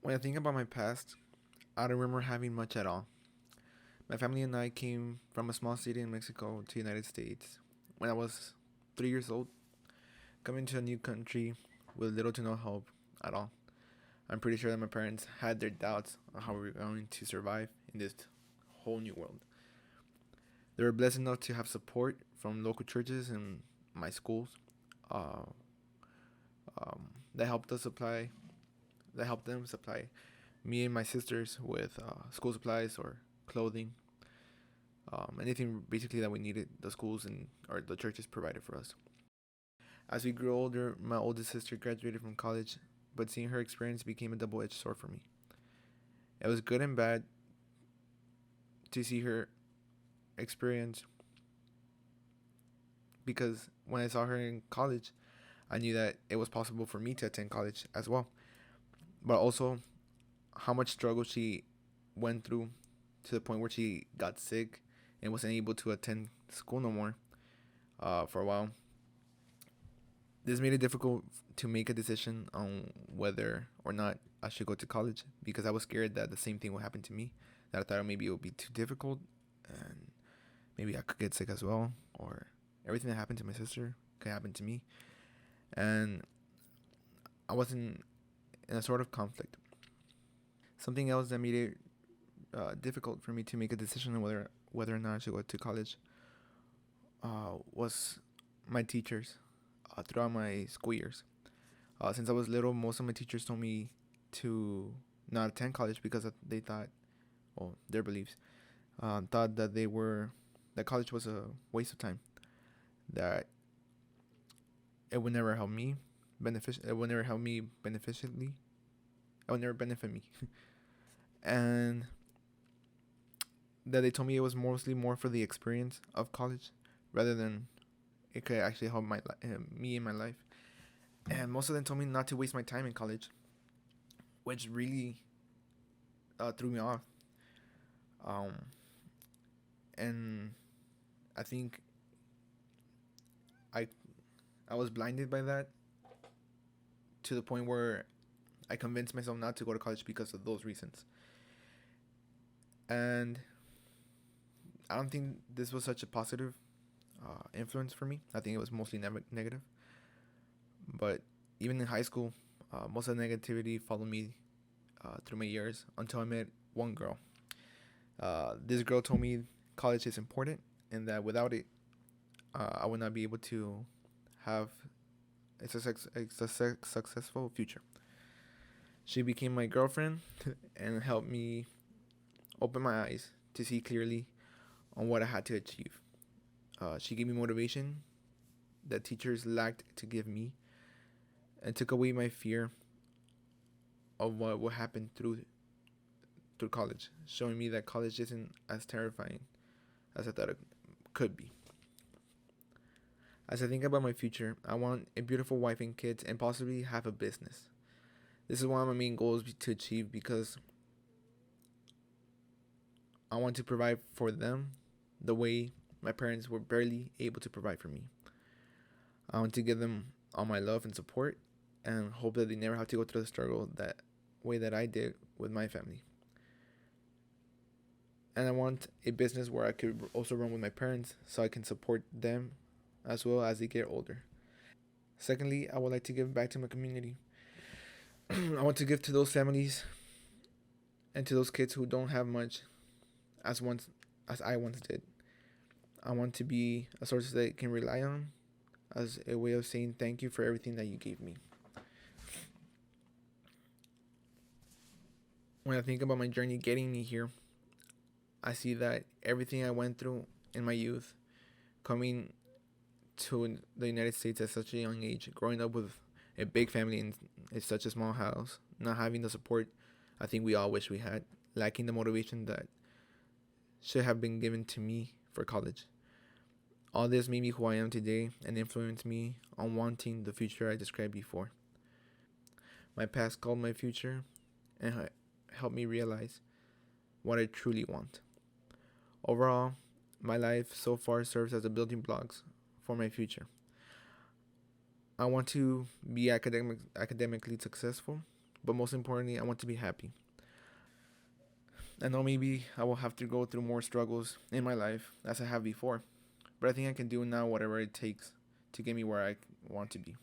When I think about my past, I don't remember having much at all. My family and I came from a small city in Mexico to the United States when I was 3 years old, coming to a new country with little to no hope at all. I'm pretty sure that my parents had their doubts on how we were going to survive in this whole new world. They were blessed enough to have support from local churches and my schools uh, that helped us supply that helped them supply me and my sisters with school supplies or clothing, anything basically that we needed. The schools and or the churches provided for us. As we grew older, my oldest sister graduated from college, but seeing her experience became a double-edged sword for me. It was good and bad to see her experience because when I saw her in college, I knew that it was possible for me to attend college as well. But also, how much struggle she went through to the point where she got sick and wasn't able to attend school no more for a while. This made it difficult to make a decision on whether or not I should go to college because I was scared that the same thing would happen to me. That I thought maybe it would be too difficult and maybe I could get sick as well, or everything that happened to my sister could happen to me. And I was in a sort of conflict. Something else that made it difficult for me to make a decision on whether or not I should go to college was my teachers throughout my school years. Since I was little, most of my teachers told me to not attend college because they thought, well, their beliefs, thought that college was a waste of time, that it would never help me it would never help me beneficially, it would never benefit me, and that they told me it was mostly more for the experience of college rather than it could actually help me in my life. And most of them told me not to waste my time in college, which really threw me off. Um, and I think I I was blinded by that to the point where I convinced myself not to go to college because of those reasons. And I don't think this was such a positive influence for me. I think it was mostly negative. But even in high school, most of the negativity followed me through my years until I met one girl. This girl told me college is important and that without it, I would not be able to have a successful future. She became my girlfriend and helped me open my eyes to see clearly on what I had to achieve. She gave me motivation that teachers lacked to give me and took away my fear of what would happen through college, showing me that college isn't as terrifying as I thought it could be. As I think about my future, I want a beautiful wife and kids and possibly have a business. This is one of my main goals to achieve because I want to provide for them the way my parents were barely able to provide for me. I want to give them all my love and support and hope that they never have to go through the struggle that way that I did with my family. And I want a business where I could also run with my parents so I can support them as well as they get older. Secondly, I would like to give back to my community. I want to give to those families and to those kids who don't have much as I once did. I want to be a source that they can rely on as a way of saying thank you for everything that you gave me. When I think about my journey getting me here, I see that everything I went through in my youth, coming to the United States at such a young age, growing up with a big family in such a small house, not having the support I think we all wish we had, lacking the motivation that should have been given to me for college. All this made me who I am today and influenced me on wanting the future I described before. My past called my future and helped me realize what I truly want. Overall, my life so far serves as the building blocks for my future. I want to be academically successful, but most importantly, I want to be happy. I know maybe I will have to go through more struggles in my life as I have before, but I think I can do now whatever it takes to get me where I want to be.